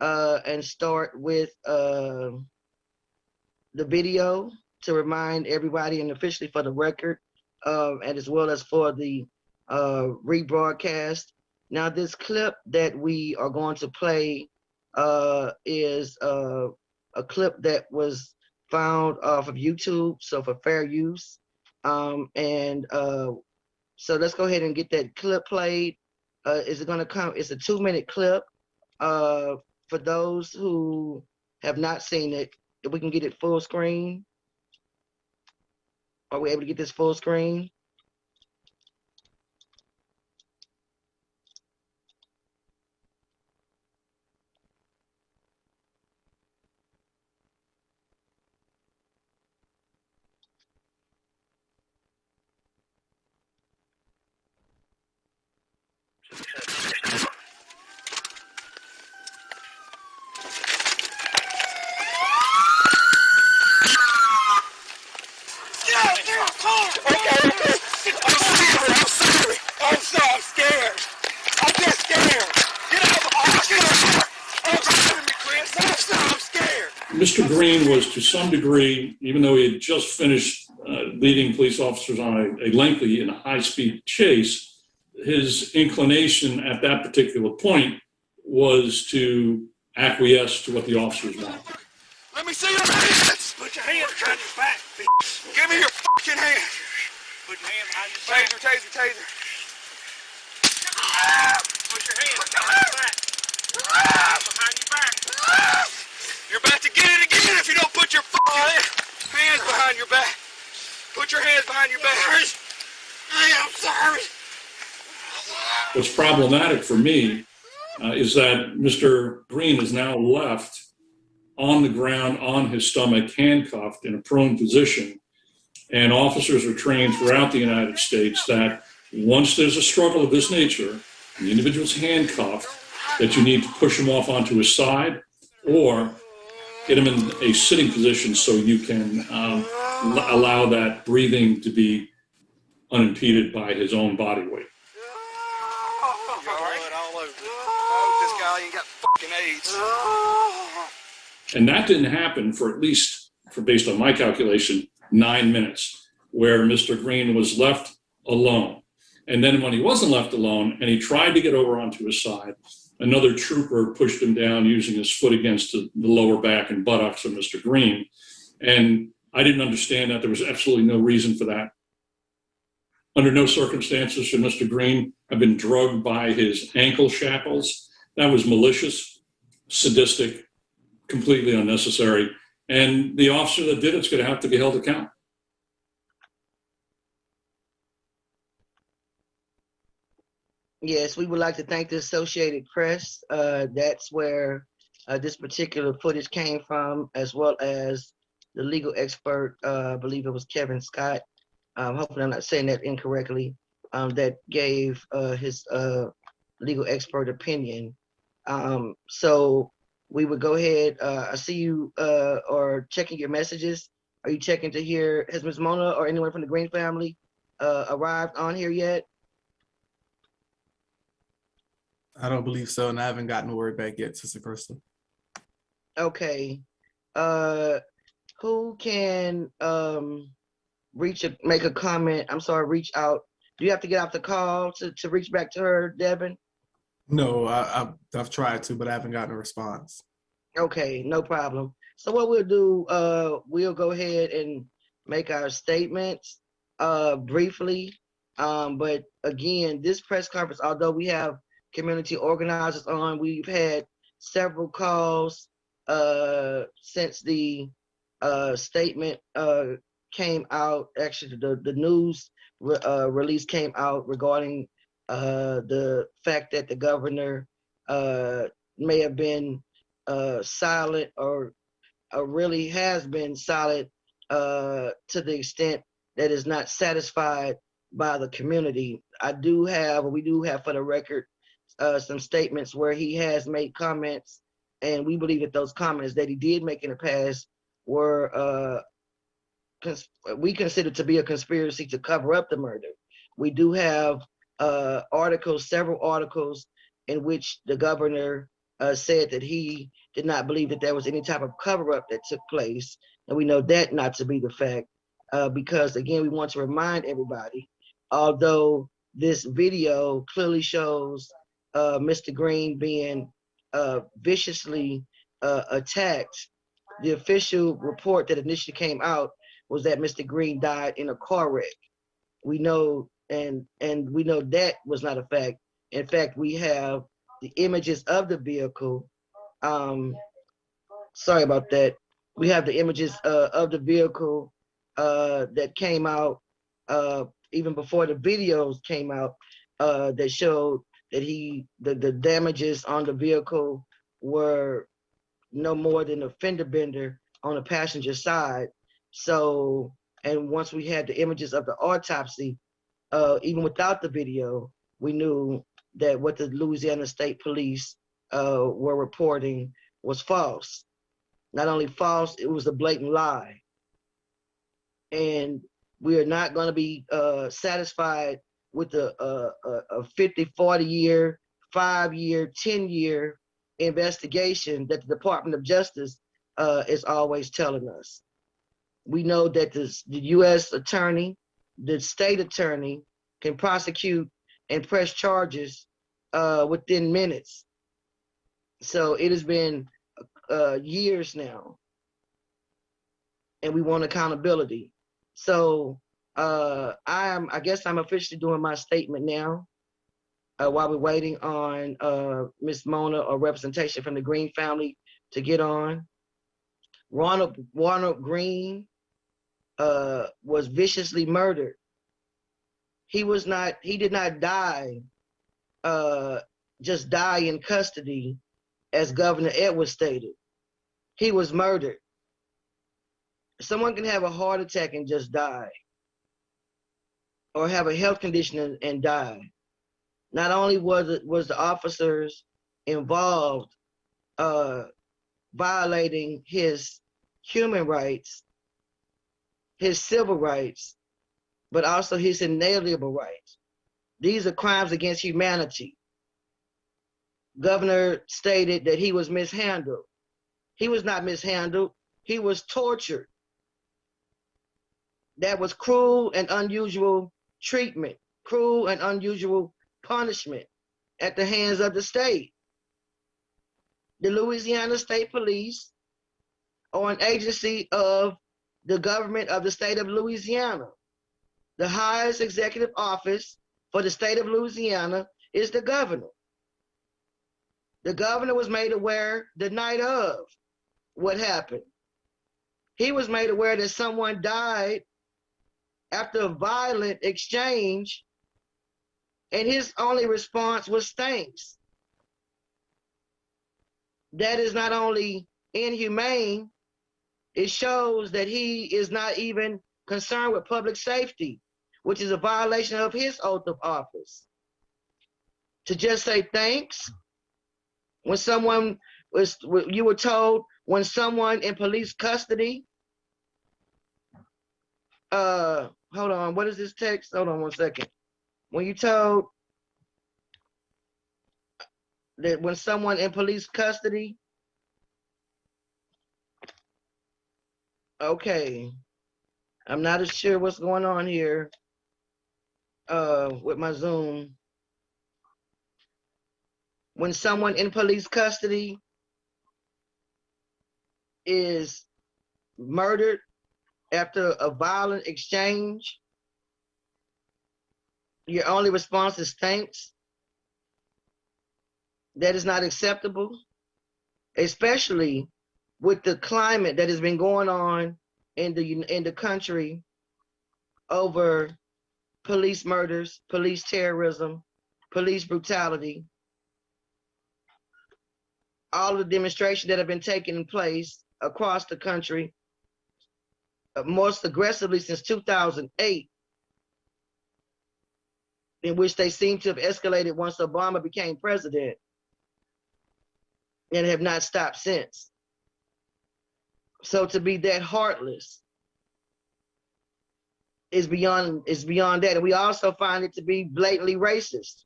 and start with the video to remind everybody and officially for the record, and as well as for the rebroadcast. Now, this clip that we are going to play is a clip that was found off of YouTube, so for fair use. And So let's go ahead and get that clip played. Is it going to come? It's a 2-minute clip. Uh, for those who have not seen it, if we can get it full screen. Are we able to get this full screen? I'm scared. I'm just scared. Get out of the car. I'm driving me, Chris. I'm scared. Mr. Green was, to some degree, even though he had just finished leading police officers on a lengthy and high-speed chase, his inclination at that particular point was to acquiesce to what the officers wanted. Let me see your hands. Put your hands behind your back, bitch. Give me your fucking hands. Put your hands behind your back. Taser. Put your hands behind your back. Behind your back. You're about to get it again if you don't put your fucking hands behind your back. Put your hands behind your back. I'm sorry. What's problematic for me is that Mr. Green is now left on the ground, on his stomach, handcuffed in a prone position. And officers are trained throughout the United States that once there's a struggle of this nature, the individual's handcuffed, that you need to push him off onto his side or get him in a sitting position so you can allow that breathing to be unimpeded by his own body weight. This guy ain't got fucking AIDS. And that didn't happen for at least, based on my calculation, 9 minutes, where Mr. Green was left alone. And then when he wasn't left alone and he tried to get over onto his side, another trooper pushed him down using his foot against the lower back and buttocks of Mr. Green. And I didn't understand that. There was absolutely no reason for that. Under no circumstances should Mr. Green have been drugged by his ankle shackles. That was malicious, sadistic, completely unnecessary. And the officer that did it's going to have to be held accountable. Yes, we would like to thank the Associated Press. That's where this particular footage came from, as well as the legal expert, I believe it was Kevin Scott. Hopefully I'm not saying that incorrectly, that gave his legal expert opinion. So we would go ahead. I see you are checking your messages. Are you checking to hear, has Ms. Mona or anyone from the Green family arrived on here yet? I don't believe so, and I haven't gotten the word back yet, Sister Crystal. Okay. Who can make a comment? I'm sorry, reach out. Do you have to get off the call to reach back to her, Devin? No, I've tried to, but I haven't gotten a response. Okay, no problem. So what we'll do, we'll go ahead and make our statements briefly. But again, this press conference, although we have community organizers on, we've had several calls since the statement came out. Actually, the news release came out regarding the fact that the governor may have been silent or really has been silent to the extent that is not satisfied by the community. We do have for the record some statements where he has made comments, and we believe that those comments that he did make in the past were we consider to be a conspiracy to cover up the murder. We do have several articles in which the governor said that he did not believe that there was any type of cover-up that took place, and we know that not to be the fact, because again, we want to remind everybody, although this video clearly shows Mr. Green being viciously attacked, the official report that initially came out was that Mr. Green died in a car wreck. We know, and we know that was not a fact. In fact, we have the images of the vehicle. Sorry about that. We have the images of the vehicle that came out even before the videos came out that showed that the damages on the vehicle were no more than a fender bender on the passenger side. So, and once we had the images of the autopsy, even without the video, we knew that what the Louisiana State Police were reporting was false. Not only false, it was a blatant lie. And we are not going to be satisfied with a 50, 40 year, 5-year, 10-year investigation that the Department of Justice is always telling us. We know that the U.S. attorney, the state attorney, can prosecute and press charges within minutes. So it has been years now, and we want accountability. So I guess I'm officially doing my statement now while we're waiting on Miss Mona or representation from the Green family to get on. Ronald Green was viciously murdered. He did not die, just die in custody, as Governor Edwards stated. He was murdered. Someone can have a heart attack and just die, or have a health condition and die. Not only was the officers involved violating his human rights, his civil rights, but also his inalienable rights. These are crimes against humanity. Governor stated that he was mishandled. He was not mishandled. He was tortured. That was cruel and unusual treatment, cruel and unusual punishment at the hands of the state. The Louisiana State Police are an agency of the government of the state of Louisiana. The highest executive office for the state of Louisiana is the governor. The governor was made aware the night of what happened. He was made aware that someone died after a violent exchange, and his only response was thanks. That is not only inhumane, it shows that he is not even concerned with public safety, which is a violation of his oath of office. To just say thanks when someone you were told when someone in police custody, hold on, what is this text? Hold on one second. When you told that when someone in police custody, okay, I'm not as sure what's going on here with my Zoom. When someone in police custody is murdered after a violent exchange, your only response is thanks. That is not acceptable, especially with the climate that has been going on in the country over police murders, police terrorism, police brutality. All of the demonstrations that have been taking place across the country, most aggressively since 2008, in which they seem to have escalated once Obama became president, and have not stopped since. So to be that heartless is beyond that. And we also find it to be blatantly racist.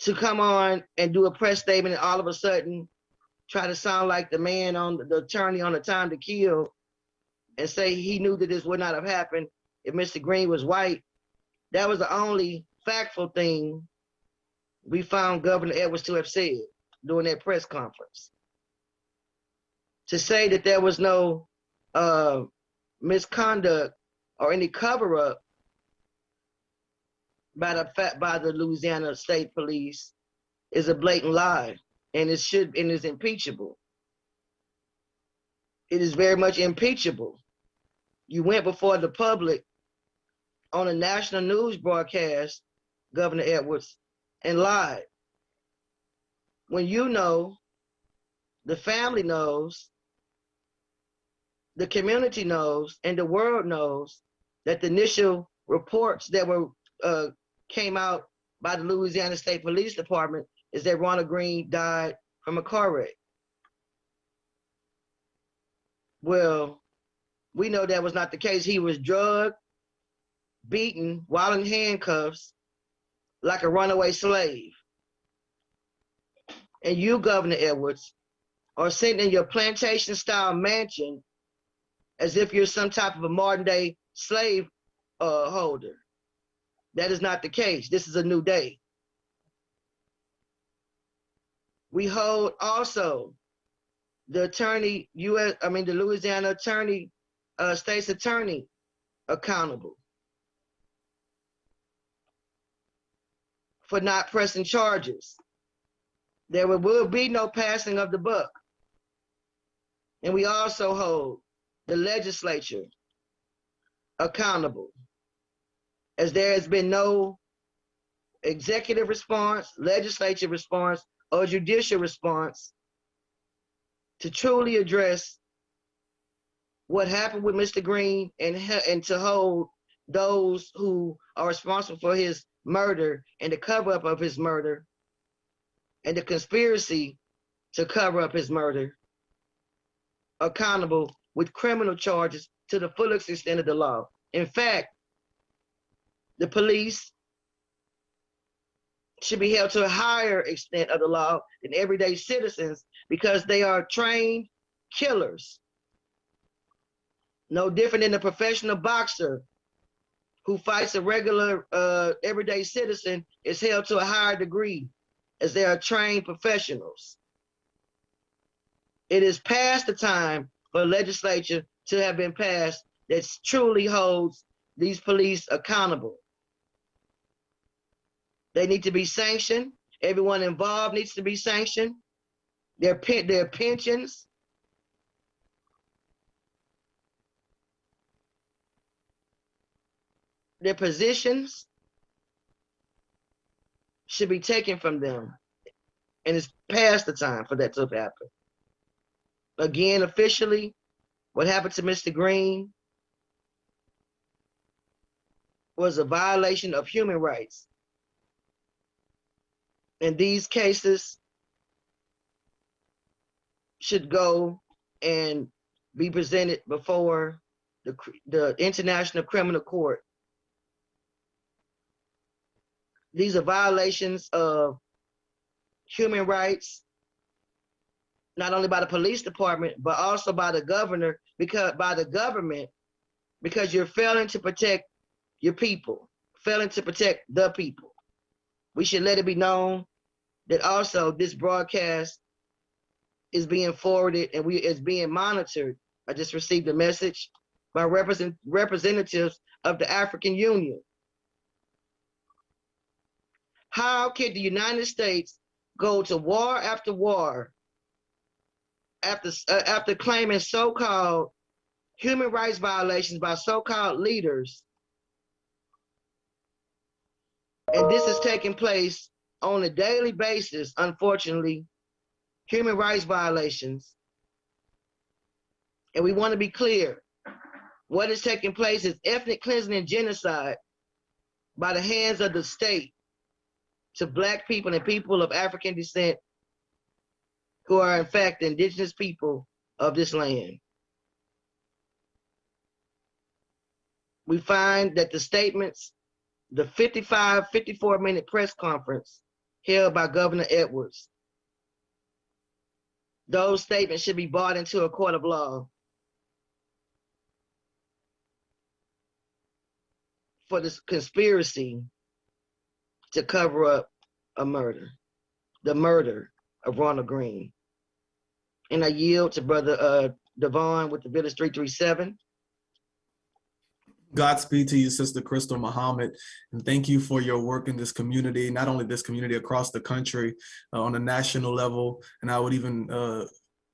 to come on and do a press statement and all of a sudden try to sound like the man on the attorney on the time to kill and say he knew that this would not have happened if Mr. Green was white. That was the only factual thing we found Governor Edwards to have said during that press conference. To say that there was no misconduct or any cover-up by the Louisiana State Police is a blatant lie, and it is impeachable. It is very much impeachable. You went before the public on a national news broadcast, Governor Edwards, and lied. When you know, the family knows, the community knows, and the world knows that the initial reports that were came out by the Louisiana State Police Department is that Ronald Green died from a car wreck. Well, we know that was not the case. He was drugged, beaten, while in handcuffs, like a runaway slave. And you, Governor Edwards, are sitting in your plantation-style mansion as if you're some type of a modern-day slave holder. That is not the case. This is a new day. We hold also the Louisiana attorney, state's attorney, accountable for not pressing charges. There will be no passing of the buck. And we also hold the legislature accountable, as there has been no executive response, legislative response, or judicial response to truly address what happened with Mr. Green and to hold those who are responsible for his murder and the cover-up of his murder and the conspiracy to cover up his murder accountable with criminal charges to the fullest extent of the law. In fact, the police should be held to a higher extent of the law than everyday citizens because they are trained killers. No different than a professional boxer who fights a regular everyday citizen is held to a higher degree as they are trained professionals. It is past the time for the legislature to have been passed that truly holds these police accountable. They need to be sanctioned. Everyone involved needs to be sanctioned. Their pensions, their positions should be taken from them. And it's past the time for that to happen. Again, officially, what happened to Mr. Green was a violation of human rights. And these cases should go and be presented before the International Criminal Court. These are violations of human rights, not only by the police department, but also by the governor, by the government, because you're failing to protect your people, failing to protect the people. We should let it be known that also this broadcast is being forwarded and is being monitored. I just received a message by representatives of the African Union. How can the United States go to war after war after claiming so-called human rights violations by so-called leaders? And this is taking place on a daily basis, unfortunately, human rights violations. And we want to be clear. What is taking place is ethnic cleansing and genocide by the hands of the state to Black people and people of African descent who are in fact the indigenous people of this land. We find that the statements, the 54-minute press conference held by Governor Edwards. Those statements should be brought into a court of law for this conspiracy to cover up a murder, the murder of Ronald Green. And I yield to Brother Devon with the Village 337. Godspeed to you, Sister Crystal Muhammad, and thank you for your work in this community, not only this community, across the country, on a national level, and I would even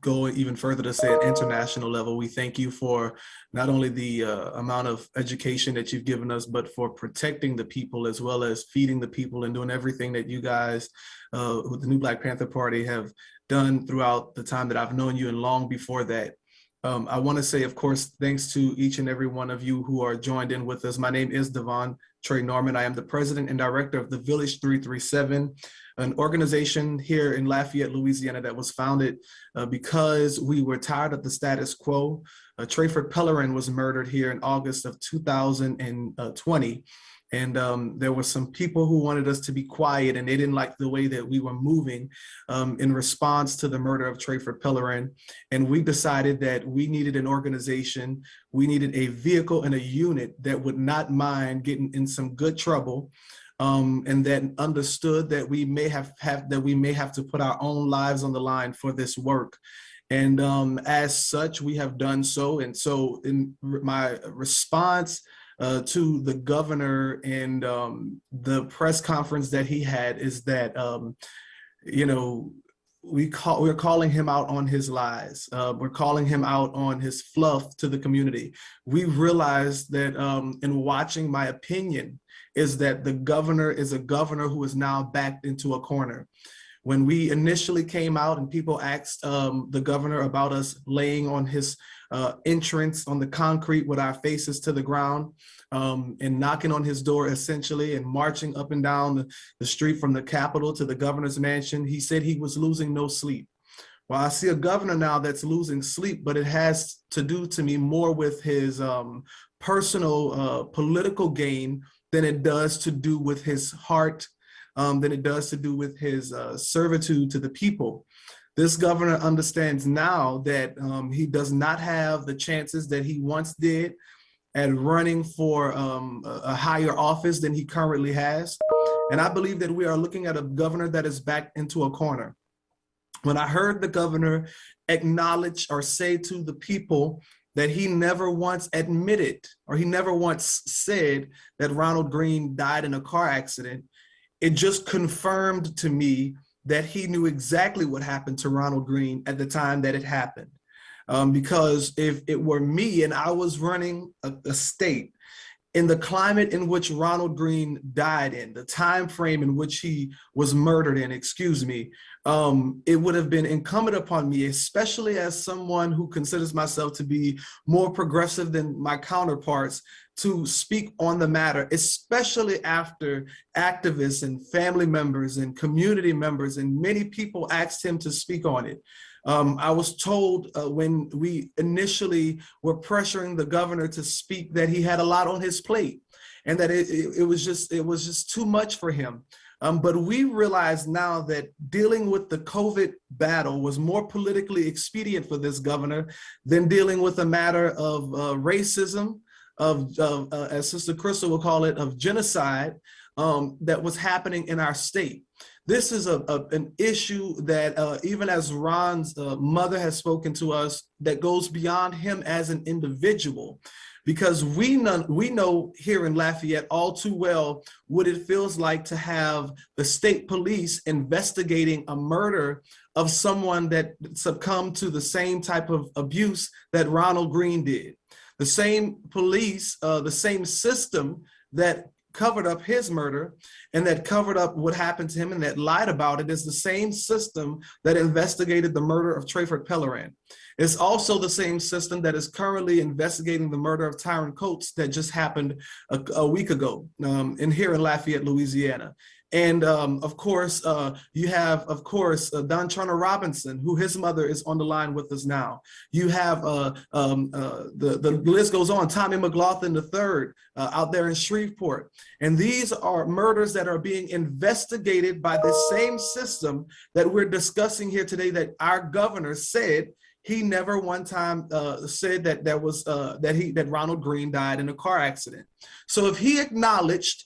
go even further to say at international level. We thank you for not only the amount of education that you've given us, but for protecting the people as well as feeding the people and doing everything that you guys with the New Black Panther Party have done throughout the time that I've known you and long before that. I want to say, of course, thanks to each and every one of you who are joined in with us. My name is Devon Trey Norman. I am the president and director of the Village 337, an organization here in Lafayette, Louisiana, that was founded because we were tired of the status quo. Trayford Pellerin was murdered here in August of 2020. And there were some people who wanted us to be quiet, and they didn't like the way that we were moving in response to the murder of Trayford Pellerin. And we decided that we needed an organization, we needed a vehicle and a unit that would not mind getting in some good trouble, and that understood that we may have to put our own lives on the line for this work. And as such, we have done so. And so in my response to the governor and the press conference that he had is that, we're calling him out on his lies. We're calling him out on his fluff to the community. We realized that in watching, my opinion is that the governor is a governor who is now backed into a corner. When we initially came out and people asked the governor about us laying on his entrance on the concrete with our faces to the ground and knocking on his door essentially and marching up and down the street from the Capitol to the governor's mansion, he said he was losing no sleep. Well, I see a governor now that's losing sleep, but it has to do to me more with his personal political gain than it does to do with his heart, than it does to do with his servitude to the people. This governor understands now that he does not have the chances that he once did at running for a higher office than he currently has. And I believe that we are looking at a governor that is backed into a corner. When I heard the governor acknowledge or say to the people that he never once admitted or he never once said that Ronald Green died in a car accident, it just confirmed to me that he knew exactly what happened to Ronald Green at the time that it happened. Because if it were me and I was running a state in the climate in which Ronald Green died in, the time frame in which he was murdered in, it would have been incumbent upon me, especially as someone who considers myself to be more progressive than my counterparts, to speak on the matter, especially after activists and family members and community members and many people asked him to speak on it. I was told when we initially were pressuring the governor to speak that he had a lot on his plate and that it was just too much for him. But we realize now that dealing with the COVID battle was more politically expedient for this governor than dealing with a matter of racism, as Sister Crystal will call it, of genocide that was happening in our state. This is an issue that even as Ron's mother has spoken to us, that goes beyond him as an individual, because we know here in Lafayette all too well what it feels like to have the state police investigating a murder of someone that succumbed to the same type of abuse that Ronald Green did. The same police, the same system that covered up his murder and that covered up what happened to him and that lied about it is the same system that investigated the murder of Trayford Pellerin. It's also the same system that is currently investigating the murder of Tyron Coates that just happened a week ago here in Lafayette, Louisiana. And of course, you have, of course, Don Turner Robinson, who his mother is on the line with us now. You have the list goes on, Tommy McLaughlin III out there in Shreveport. And these are murders that are being investigated by the same system that we're discussing here today, that our governor said he never one time said that that Ronald Green died in a car accident. So if he acknowledged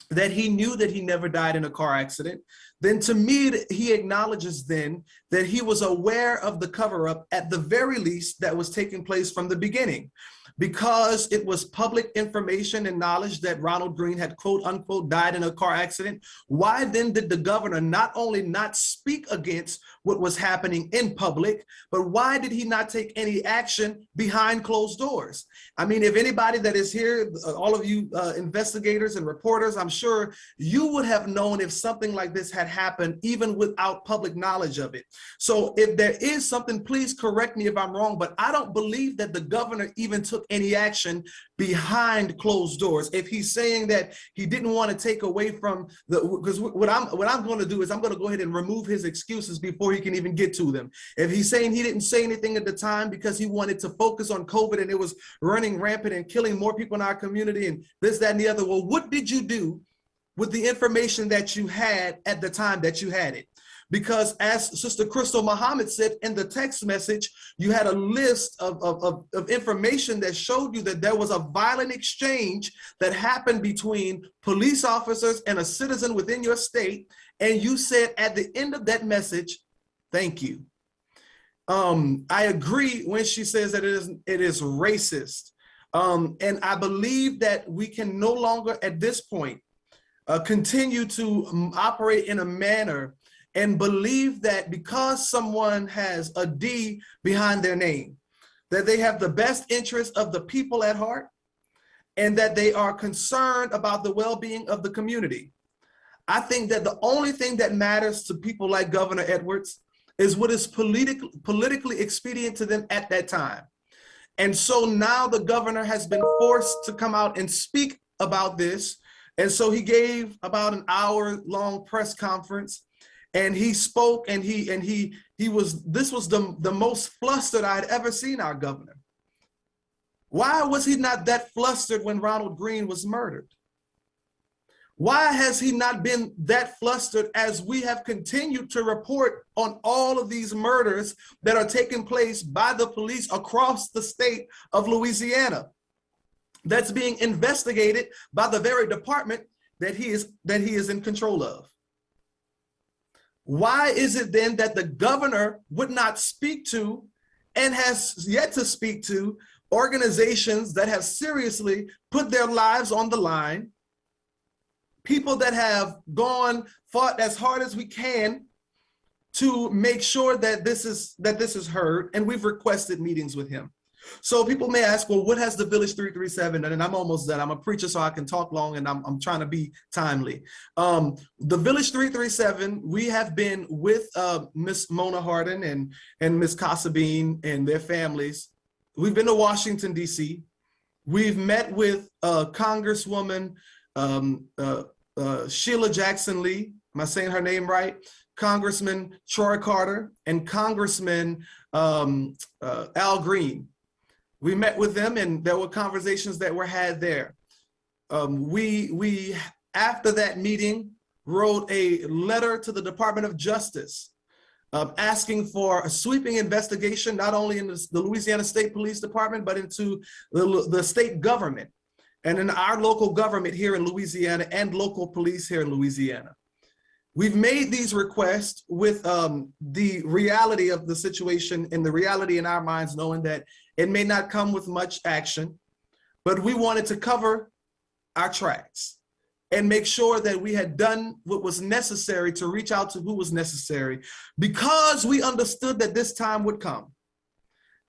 that he knew that he never died in a car accident, then to me, he acknowledges then that he was aware of the cover-up, at the very least, that was taking place from the beginning. Because it was public information and knowledge that Ronald Green had, quote unquote, died in a car accident, why then did the governor not only not speak against what was happening in public, but why did he not take any action behind closed doors? I mean, if anybody that is here, all of you investigators and reporters, I'm sure you would have known if something like this had happened, even without public knowledge of it. So if there is something, please correct me if I'm wrong, but I don't believe that the governor even took any action behind closed doors. If he's saying that he didn't want to take away from because what I'm going to do is I'm going to go ahead and remove his excuses before he can even get to them. If he's saying he didn't say anything at the time because he wanted to focus on COVID and it was running rampant and killing more people in our community and this, that, and the other, well, what did you do with the information that you had at the time that you had it? Because as Sister Crystal Muhammad said in the text message, you had a list of information that showed you that there was a violent exchange that happened between police officers and a citizen within your state. And you said at the end of that message, thank you. I agree when she says that it is racist. And I believe that we can no longer at this point continue to operate in a manner and believe that because someone has a D behind their name, that they have the best interest of the people at heart and that they are concerned about the well-being of the community. I think that the only thing that matters to people like Governor Edwards is what is politically expedient to them at that time. And so now the governor has been forced to come out and speak about this. And so he gave about an hour-long press conference. And he spoke, and this was the most flustered I had ever seen our governor. Why was he not that flustered when Ronald Green was murdered? Why has he not been that flustered as we have continued to report on all of these murders that are taking place by the police across the state of Louisiana? That's being investigated by the very department that he is in control of. Why is it then that the governor would not speak to and has yet to speak to organizations that have seriously put their lives on the line, people that have fought as hard as we can to make sure that this is heard, and we've requested meetings with him. So people may ask, well, what has the Village 337 done? And I'm almost done. I'm a preacher, so I can talk long, and I'm trying to be timely. The Village 337, we have been with Miss Mona Hardin and Miss Casabine and their families. We've been to Washington, D.C. We've met with Congresswoman Sheila Jackson Lee. Am I saying her name right? Congressman Troy Carter and Congressman Al Green. We met with them, and there were conversations that were had there. We after that meeting, wrote a letter to the Department of Justice asking for a sweeping investigation, not only in the Louisiana State Police Department, but into the state government and in our local government here in Louisiana and local police here in Louisiana. We've made these requests with the reality of the situation and the reality in our minds, knowing that it may not come with much action, but we wanted to cover our tracks and make sure that we had done what was necessary to reach out to who was necessary, because we understood that this time would come,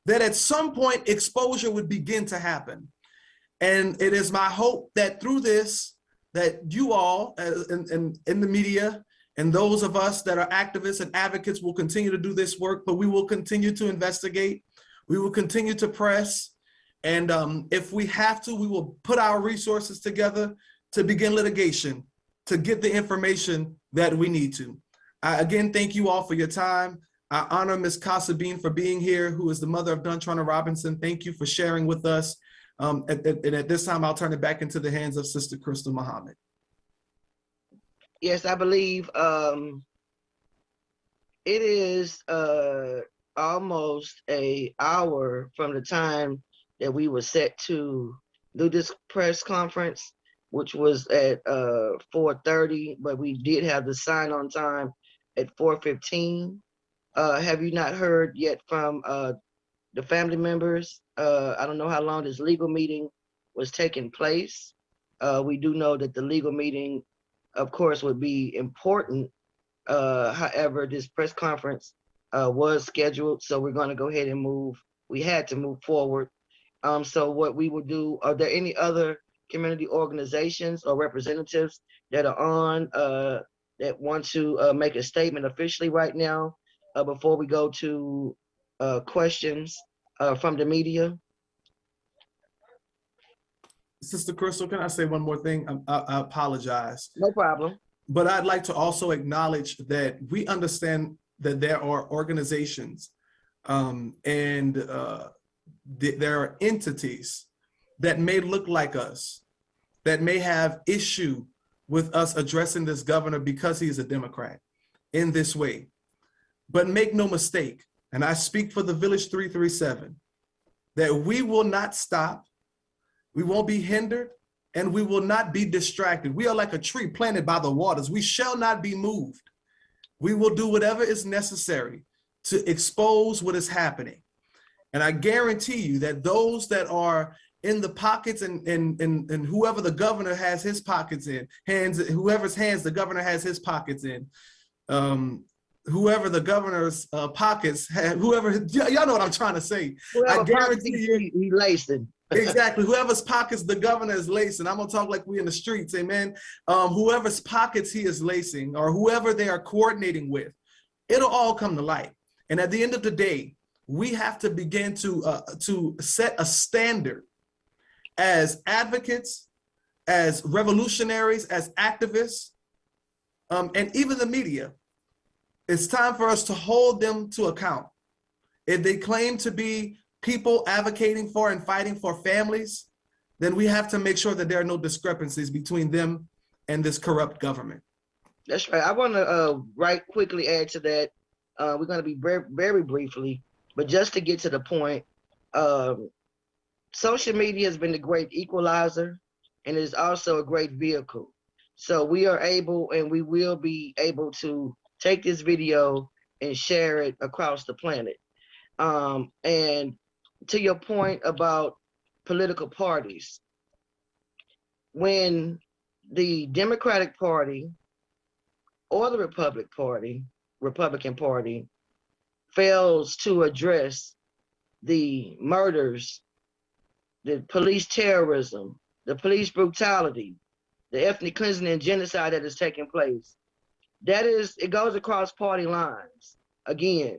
that at some point exposure would begin to happen. And it is my hope that through this, that you all in the media and those of us that are activists and advocates will continue to do this work, but we will continue to investigate. We will continue to press. And if we have to, we will put our resources together to begin litigation to get the information that we need to. I again thank you all for your time. I honor Ms. Kasabine for being here, who is the mother of Dontrona Robinson. Thank you for sharing with us. And at this time, I'll turn it back into the hands of Sister Crystal Muhammad. Yes, I believe it is almost an hour from the time that we were set to do this press conference, which was at 4:30, but we did have the sign on time at 4:15. Have you not heard yet from the family members? I don't know how long this legal meeting was taking place. We do know that the legal meeting, of course, would be important. However, this press conference was scheduled, so we're going to go ahead and move. We had to move forward. So what we will do, are there any other community organizations or representatives that are on that want to make a statement officially right now before we go to questions from the media? Sister Crystal, can I say one more thing? I apologize. No problem. But I'd like to also acknowledge that we understand that there are organizations and there are entities that may look like us, that may have issue with us addressing this governor because he's a Democrat in this way. But make no mistake, and I speak for the Village 337, that we will not stop, we won't be hindered, and we will not be distracted. We are like a tree planted by the waters. We shall not be moved. We will do whatever is necessary to expose what is happening. And I guarantee you that those that are in the pockets and whoever the governor has his pockets in, whoever's hands the governor has his pockets in, whoever the governor's pockets have, y'all know what I'm trying to say. Whoever I guarantee you, he lacing. Exactly. Whoever's pockets the governor is lacing. I'm gonna talk like we in the streets, amen. Whoever's pockets he is lacing, or whoever they are coordinating with, it'll all come to light. And at the end of the day, we have to begin to set a standard as advocates, as revolutionaries, as activists, and even the media. It's time for us to hold them to account. If they claim to be people advocating for and fighting for families, then we have to make sure that there are no discrepancies between them and this corrupt government. That's right. I want to right quickly add to that. We're going to be very, very briefly, but just to get to the point, social media has been a great equalizer, and it is also a great vehicle. So we are able, and we will be able to take this video and share it across the planet. And to your point about political parties, when the Democratic Party or the Republican Party fails to address the murders, the police terrorism, the police brutality, the ethnic cleansing and genocide that is taking place, it goes across party lines. Again,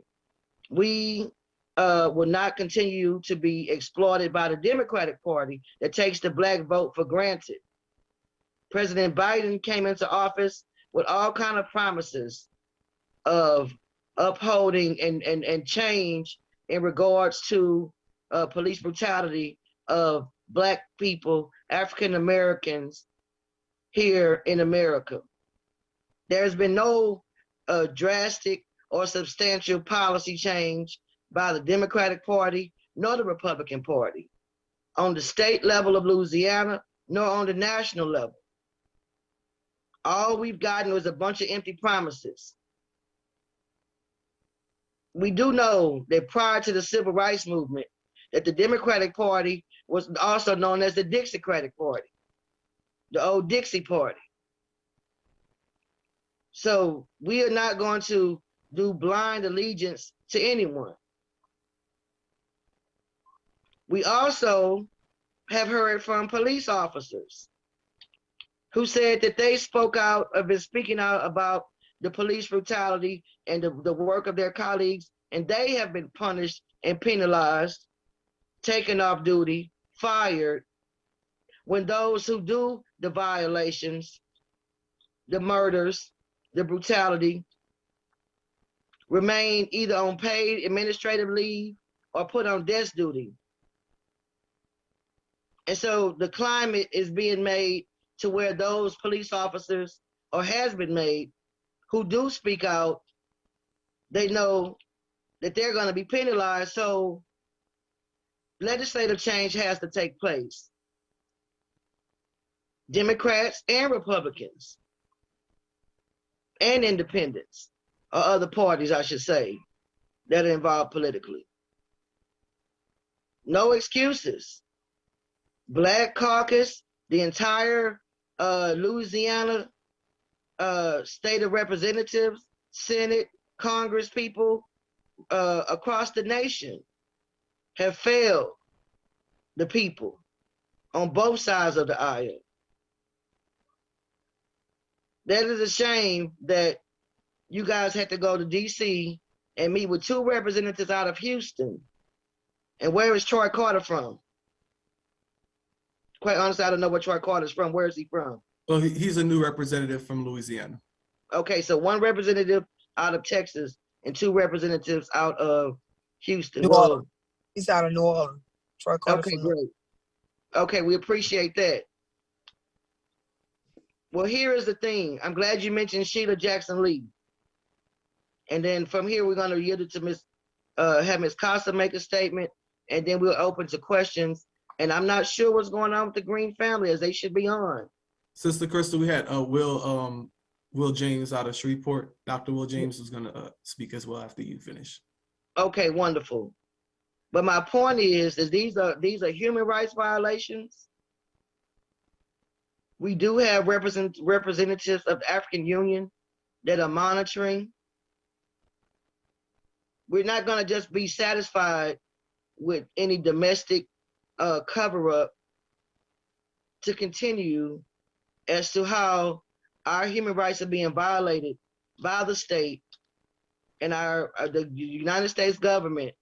we will not continue to be exploited by the Democratic Party that takes the Black vote for granted. President Biden came into office with all kinds of promises of upholding and change in regards to police brutality of Black people, African Americans here in America. There's been no drastic or substantial policy change by the Democratic Party nor the Republican Party on the state level of Louisiana, nor on the national level. All we've gotten was a bunch of empty promises. We do know that prior to the Civil Rights Movement, that the Democratic Party was also known as the Dixiecratic Party, the old Dixie Party. So we are not going to do blind allegiance to anyone. We also have heard from police officers who said that they have been speaking out about the police brutality and the work of their colleagues, and they have been punished and penalized, taken off duty, fired, when those who do the violations the murders, the brutality, remain either on paid administrative leave or put on desk duty. And so the climate is being made to where those police officers, or has been made, who do speak out, they know that they're going to be penalized. So legislative change has to take place. Democrats and Republicans and independents, or other parties, I should say, that are involved politically. No excuses. Black Caucus, the entire Louisiana state of representatives, Senate, Congress people across the nation have failed the people on both sides of the aisle. That is a shame that you guys had to go to DC and meet with 2 representatives out of Houston. And where is Troy Carter from? Quite honestly, I don't know where Troy Carter's from. Where is he from? Well, he's a new representative from Louisiana. Okay, so 1 representative out of Texas and 2 representatives out of Houston. New Orleans. He's out of New Orleans. Troy Carter Okay, from great. Okay, we appreciate that. Well, here is the thing. I'm glad you mentioned Sheila Jackson Lee. And then from here, we're going to yield it to have Ms. Costa make a statement, and then we'll open to questions. And I'm not sure what's going on with the Green family, as they should be on. Sister Crystal, we had Will James out of Shreveport. Dr. Will James is going to speak as well after you finish. Okay, wonderful. But my point is these are human rights violations. We do have representatives of the African Union that are monitoring. We're not going to just be satisfied with any domestic cover-up to continue as to how our human rights are being violated by the state and the United States government,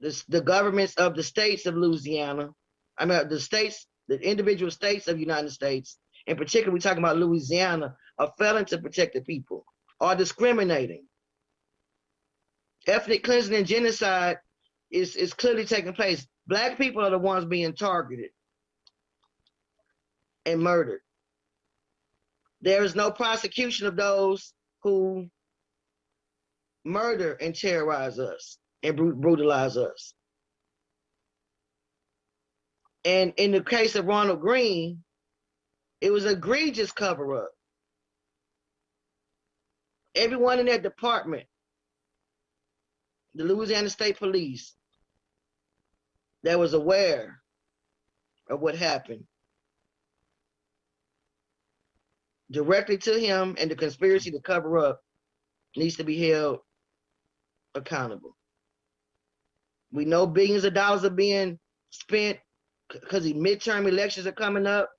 the governments of the states of Louisiana, the individual states of the United States, in particular, we're talking about Louisiana, are failing to protect the people, are discriminating. Ethnic cleansing and genocide is clearly taking place. Black people are the ones being targeted and murdered. There is no prosecution of those who murder and terrorize us and brutalize us. And in the case of Ronald Green, it was an egregious cover-up. Everyone in that department, the Louisiana State Police, that was aware of what happened, directly to him, and the conspiracy to cover up needs to be held accountable. We know billions of dollars are being spent because the midterm elections are coming up.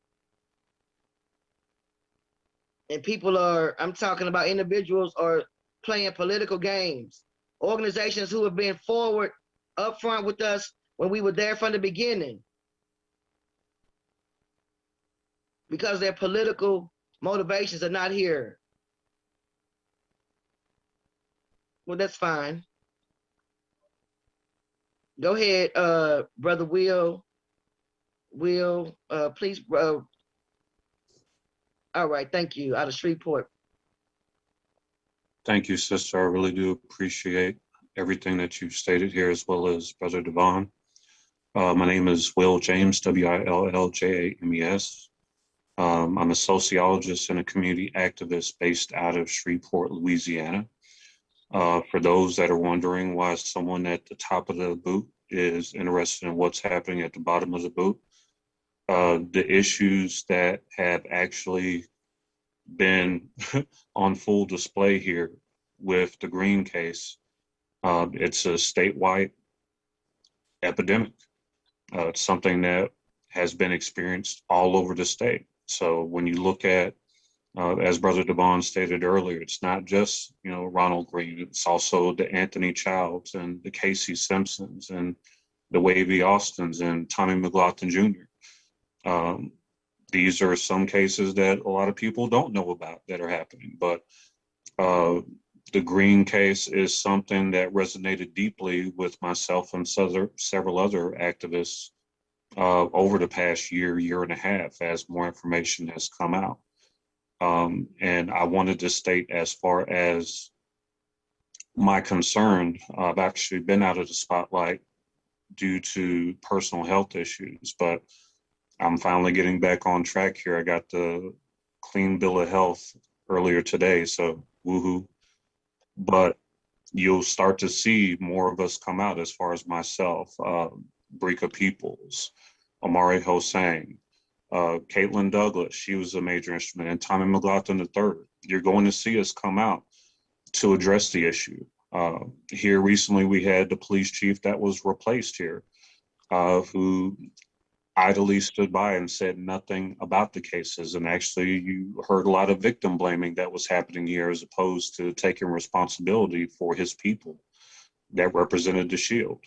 And people are, I'm talking about individuals, are playing political games. Organizations who have been forward, upfront with us when we were there from the beginning, because their political motivations are not here. Well, that's fine. Go ahead, Brother Will. Please. All right, thank you. Out of Shreveport. Thank you, sister. I really do appreciate everything that you've stated here, as well as Brother Devon. My name is Will James, Willjames. I'm a sociologist and a community activist based out of Shreveport, Louisiana. For those that are wondering why someone at the top of the boot is interested in what's happening at the bottom of the boot, the issues that have actually been on full display here with the Green case, it's a statewide epidemic. It's something that has been experienced all over the state. So when you look at, as Brother Devon stated earlier, it's not just, Ronald Green, it's also the Anthony Childs and the Casey Simpsons and the Wavy Austins and Tommy McLaughlin Jr. These are some cases that a lot of people don't know about that are happening, but the Green case is something that resonated deeply with myself and several other activists over the past year and a half as more information has come out. And I wanted to state, as far as my concern, I've actually been out of the spotlight due to personal health issues, but I'm finally getting back on track here. I got the clean bill of health earlier today, so woohoo. But you'll start to see more of us come out, as far as myself, Brika Peoples, Amari Hossein, Caitlin Douglas, she was a major instrument, and Tommy McLaughlin III. You're going to see us come out to address the issue. Here recently, we had the police chief that was replaced here, who idly stood by and said nothing about the cases. And actually, you heard a lot of victim blaming that was happening here, as opposed to taking responsibility for his people that represented the shield.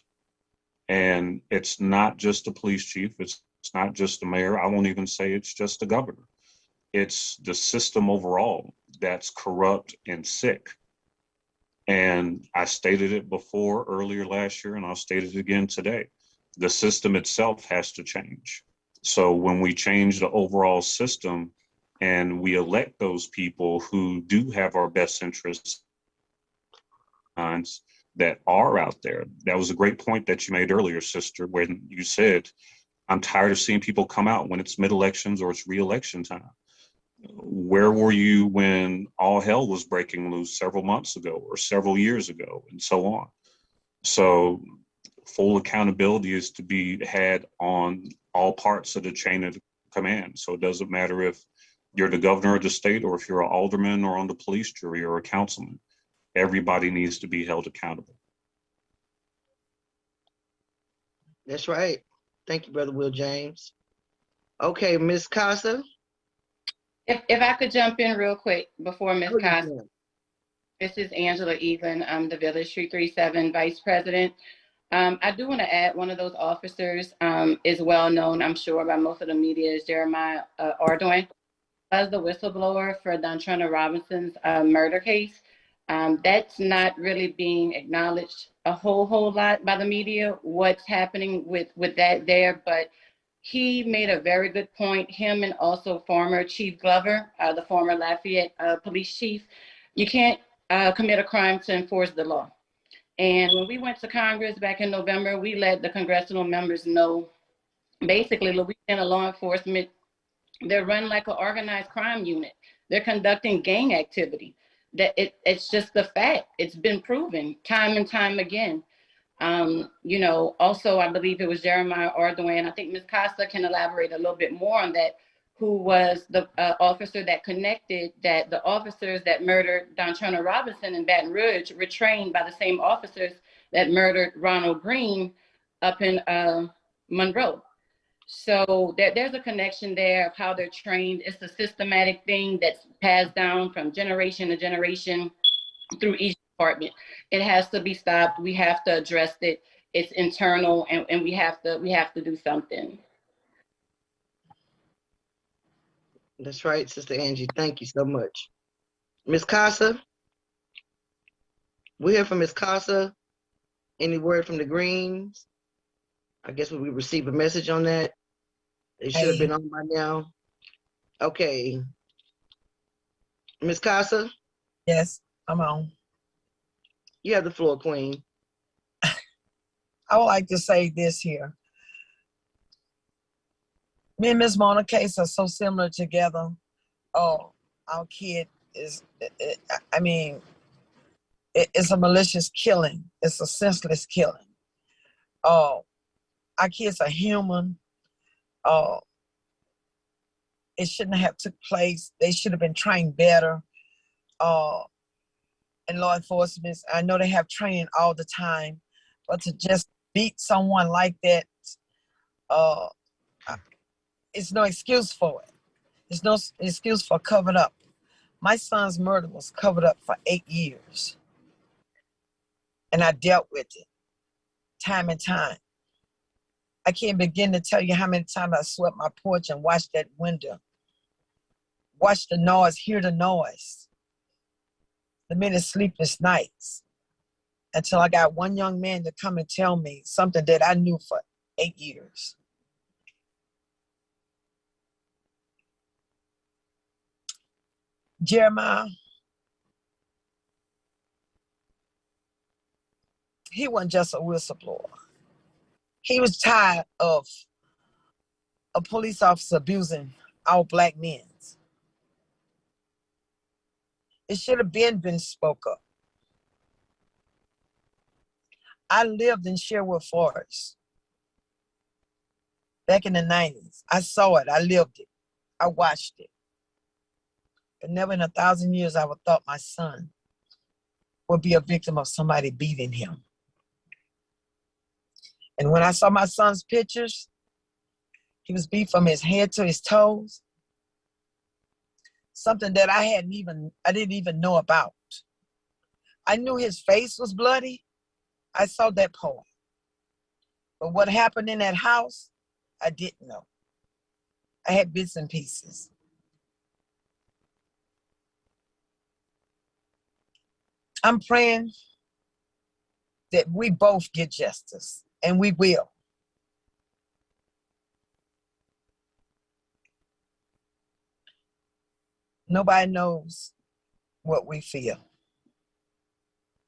And it's not just the police chief, it's not just the mayor. I won't even say it's just the governor. It's the system overall that's corrupt and sick. And I stated it before earlier last year, and I'll state it again today. The system itself has to change. So when we change the overall system and we elect those people who do have our best interests that are out there, that was a great point that you made earlier, sister, when you said, I'm tired of seeing people come out when it's mid-elections or it's re-election time. Where were you when all hell was breaking loose several months ago or several years ago, and so on? So full accountability is to be had on all parts of the chain of command. So it doesn't matter if you're the governor of the state or if you're an alderman or on the police jury or a councilman. Everybody needs to be held accountable. That's right. Thank you, Brother Will James. Okay, Ms. Casa. If I could jump in real quick before Ms. Please, Casa. ma'am. This is Angela Evelyn. I'm the Village Street 37 Vice President. I do want to add, one of those officers is well known, I'm sure, by most of the media, is Jeremiah Ardoin. As the whistleblower for Dontrona Robinson's murder case. That's not really being acknowledged a whole lot by the media, what's happening with that there, but he made a very good point, him and also former Chief Glover, the former Lafayette police chief. You can't commit a crime to enforce the law. And when we went to Congress back in November, we let the congressional members know, basically, Louisiana law enforcement, they're run like an organized crime unit. They're conducting gang activity. It's just the fact. It's been proven time and time again. Also, I believe it was Jeremiah Ardoin. I think Ms. Costa can elaborate a little bit more on that, who was the officer that connected that the officers that murdered Dontrona Robinson in Baton Rouge were trained by the same officers that murdered Ronald Green up in Monroe. So there's a connection there of how they're trained. It's a systematic thing that's passed down from generation to generation through each department. It has to be stopped. We have to address it. It's internal, and we have to do something. That's right, Sister Angie. Thank you so much. Ms. Casa. We hear from Ms. Casa. Any word from the Greens? I guess we receive a message on that. They should have been on by now. Okay. Ms. Casa? Yes, I'm on. You have the floor, Queen. I would like to say this here. Me and Miss Mona case are so similar together. Oh, our kid is, it's a malicious killing. It's a senseless killing. Oh, our kids are human. It shouldn't have took place. They should have been trained better. In law enforcement, I know they have training all the time, but to just beat someone like that, it's no excuse for it. There's no excuse for covered up. My son's murder was covered up for 8 years. And I dealt with it time and time. I can't begin to tell you how many times I swept my porch and watched that window. Watch the noise, hear the noise. The many sleepless nights. Until I got one young man to come and tell me something that I knew for 8 years. Jeremiah, he wasn't just a whistleblower. He was tired of a police officer abusing our black men. It should have been spoke up. I lived in Sherwood Forest back in the 90s. I saw it. I lived it. I watched it. But never in 1,000 years I would thought my son would be a victim of somebody beating him. And when I saw my son's pictures, he was beat from his head to his toes. Something that I didn't even know about. I knew his face was bloody. I saw that part. But what happened in that house, I didn't know. I had bits and pieces. I'm praying that we both get justice, and we will. Nobody knows what we feel.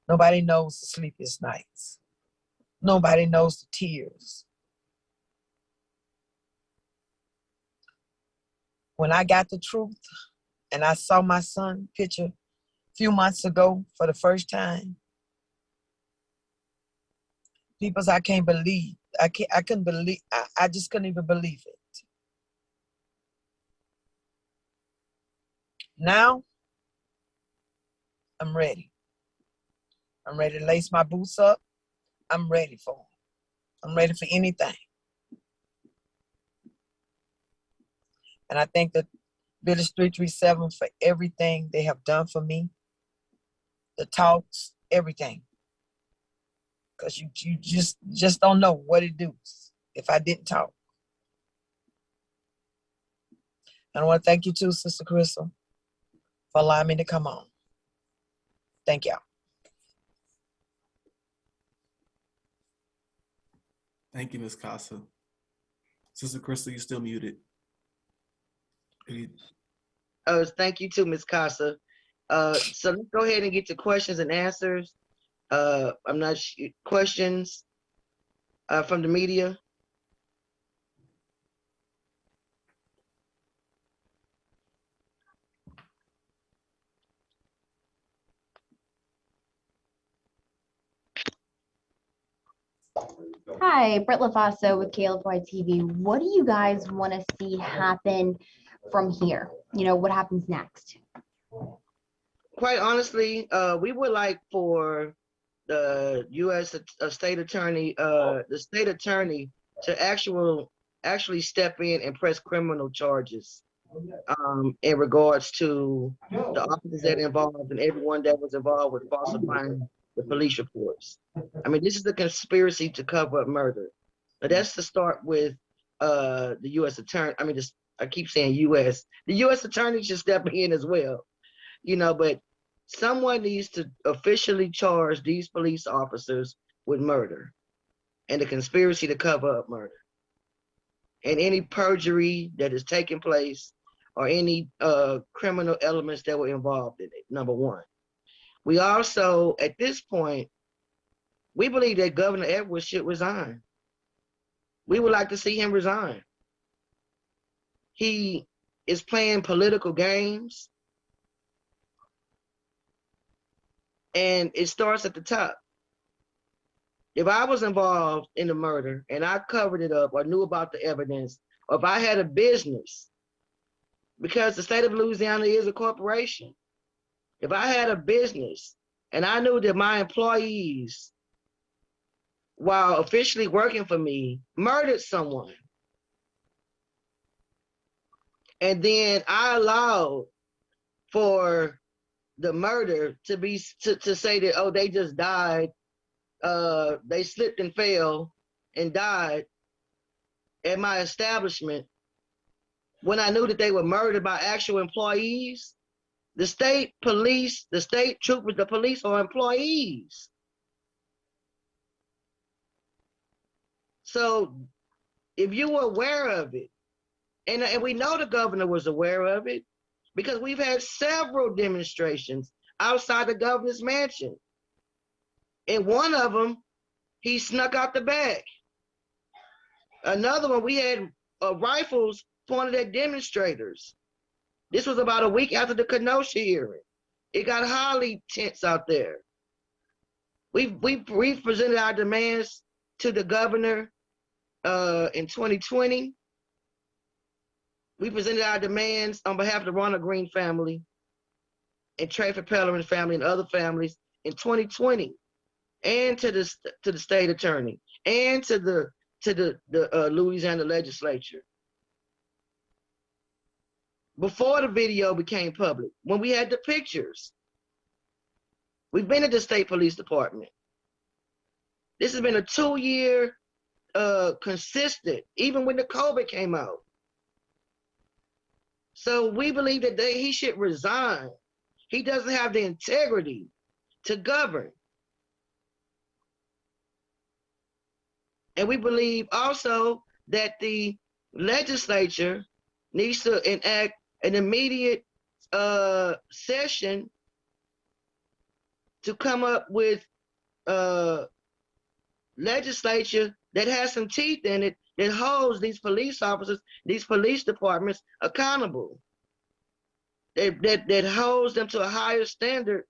Nobody knows the sleepless nights. Nobody knows the tears. When I got the truth and I saw my son picture a few months ago for the first time, people say, I can't believe. I couldn't believe. I just couldn't even believe it. Now, I'm ready. I'm ready to lace my boots up. I'm ready for them. I'm ready for anything. And I thank the Village 337 for everything they have done for me. The talks, everything. Because you just don't know what it does if I didn't talk. And I want to thank you too, Sister Crystal, for allowing me to come on. Thank y'all. Thank you, Ms. Casa. Sister Crystal, you're still muted. Thank you too, Ms. Casa. So let's go ahead and get to questions and answers. I'm not questions from the media. Hi, Britt LaFaso with KLFY TV. What do you guys want to see happen from here? You know, what happens next? Quite honestly, we would like for the U.S. state attorney, the state attorney, to actually step in and press criminal charges in regards to the officers that involved and everyone that was involved with falsifying the police reports. I mean, this is a conspiracy to cover up murder. But that's to start with the U.S. attorney. I mean, I keep saying U.S. The U.S. attorney should step in as well, but someone needs to officially charge these police officers with murder and the conspiracy to cover up murder and any perjury that is taking place or any criminal elements that were involved in it, number one. We also, at this point, we believe that Governor Edwards should resign. We would like to see him resign. He is playing political games, and it starts at the top. If I was involved in the murder and I covered it up or knew about the evidence, or if I had a business, because the state of Louisiana is a corporation, if I had a business and I knew that my employees, while officially working for me, murdered someone, and then I allowed for the murder to say that, oh, they just died, they slipped and fell and died, at my establishment when I knew that they were murdered by actual employees. The state police, the state troopers, the police are employees. So if you were aware of it, and we know the governor was aware of it, because we've had several demonstrations outside the governor's mansion. And one of them, he snuck out the back. Another one, we had rifles pointed at demonstrators. This was about a week after the Kenosha hearing. It got highly tense out there. We presented our demands to the governor in 2020. We presented our demands on behalf of the Ronald Green family and Trayford Pellerin family and other families in 2020, and to the state attorney and to the Louisiana legislature. Before the video became public, when we had the pictures, we've been at the state police department. This has been a 2-year consistent, even when the COVID came out. So we believe that he should resign. He doesn't have the integrity to govern. And we believe also that the legislature needs to enact an immediate session to come up with legislature that has some teeth in it, that holds these police officers, these police departments accountable, that holds them to a higher standard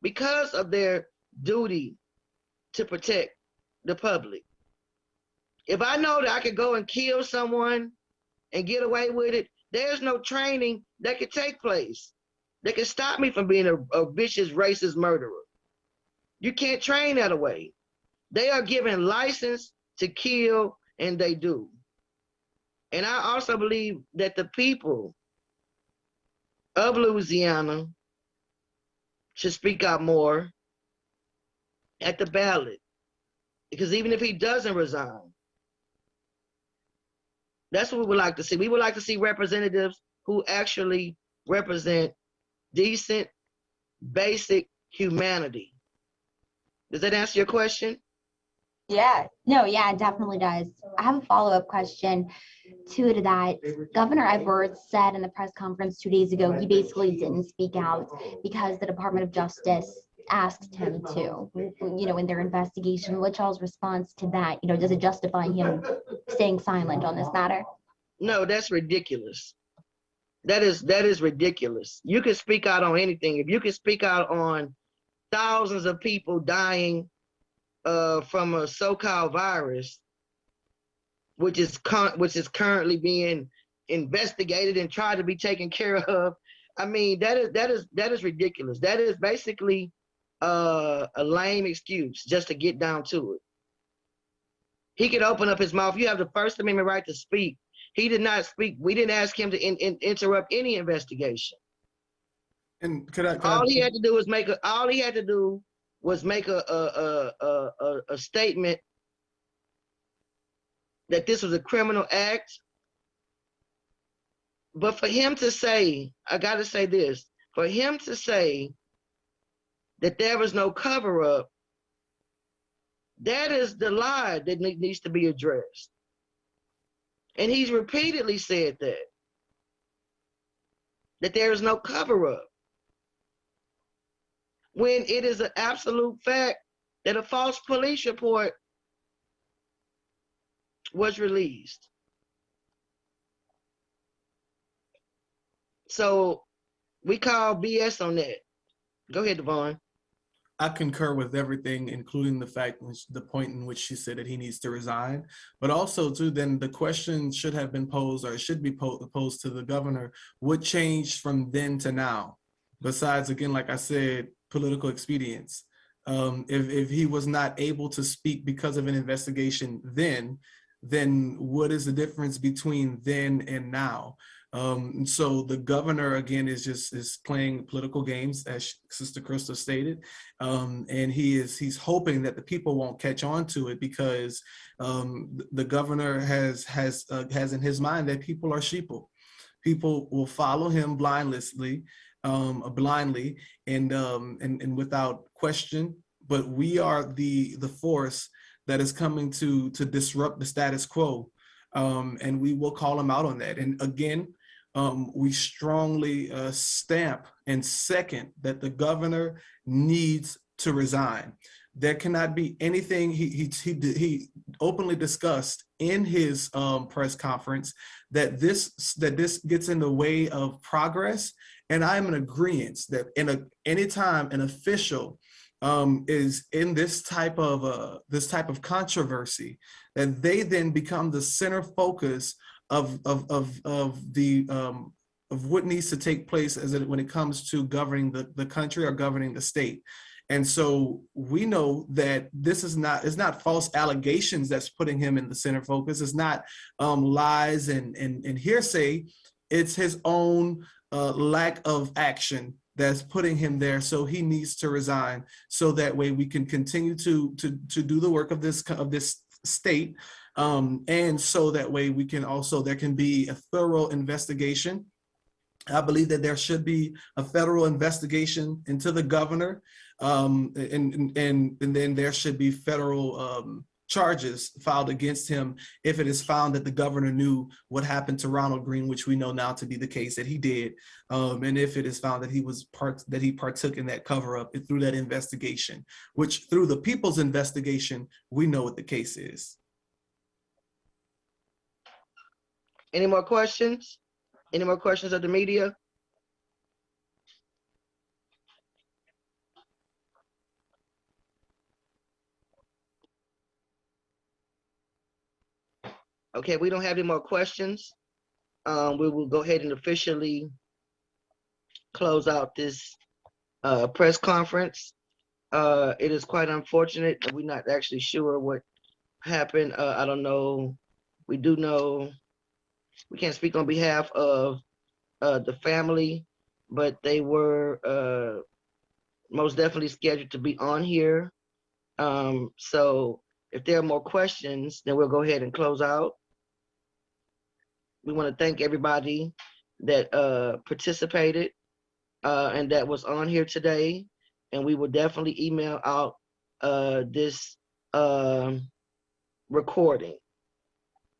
because of their duty to protect the public. If I know that I could go and kill someone and get away with it, there's no training that could take place that can stop me from being a vicious, racist murderer. You can't train that away. They are given license to kill, and they do. And I also believe that the people of Louisiana should speak out more at the ballot. Because even if he doesn't resign, that's what we would like to see. We would like to see representatives who actually represent decent, basic humanity. Does that answer your question? Yeah, no, yeah, it definitely does. I have a follow-up question to that. Governor Edwards said in the press conference 2 days ago, he basically didn't speak out because the Department of Justice asked him to, in their investigation. What's y'all's response to that? Does it justify him staying silent on this matter? No, that's ridiculous. That is ridiculous. You can speak out on anything. If you can speak out on thousands of people dying from a so-called virus, which is currently being investigated and tried to be taken care of. I mean, that is ridiculous. That is basically a lame excuse just to get down to it. He could open up his mouth. You have the First Amendment right to speak. He did not speak. We didn't ask him to interrupt any investigation. And all he had to do was make a statement that this was a criminal act. But for him to say, I got to say this, for him to say that there was no cover-up, that is the lie that needs to be addressed. And he's repeatedly said that there is no cover-up, when it is an absolute fact that a false police report was released. So we call BS on that. Go ahead, Devon. I concur with everything, including the point in which she said that he needs to resign. But also, too, then the question should have been posed, or it should be posed to the governor: what changed from then to now? Besides, again, like I said, political expedience. If he was not able to speak because of an investigation then what is the difference between then and now? And so the governor, again, is playing political games, as Sister Crystal stated, and he's hoping that the people won't catch on to it, because the governor has in his mind that people are sheeple. People will follow him blindly, and without question. But we are the force that is coming to disrupt the status quo, and we will call him out on that. And again, we strongly stamp and second that the governor needs to resign. There cannot be anything he openly discussed in his press conference that this gets in the way of progress. And I'm in agreement that anytime an official is in this type of controversy, that they then become the center focus of what needs to take place when it comes to governing the country or governing the state. And so we know that this is not false allegations that's putting him in the center focus. It's not lies and hearsay. It's his own lack of action that's putting him there. So he needs to resign, so that way we can continue to do the work of this state, and so that way there can be a thorough investigation. I believe that there should be a federal investigation into the governor, and then there should be federal charges filed against him if it is found that the governor knew what happened to Ronald Green, which we know now to be the case that he did, and if it is found that he partook in that cover up through that investigation, which through the people's investigation we know what the case is. Any more questions? Any more questions of the media? Okay, we don't have any more questions. We will go ahead and officially close out this press conference. It is quite unfortunate that we're not actually sure what happened. I don't know. We do know, we can't speak on behalf of the family, but they were most definitely scheduled to be on here. So if there are more questions, then we'll go ahead and close out. We want to thank everybody that participated and that was on here today. And we will definitely email out this recording.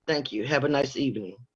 Thank you. Have a nice evening.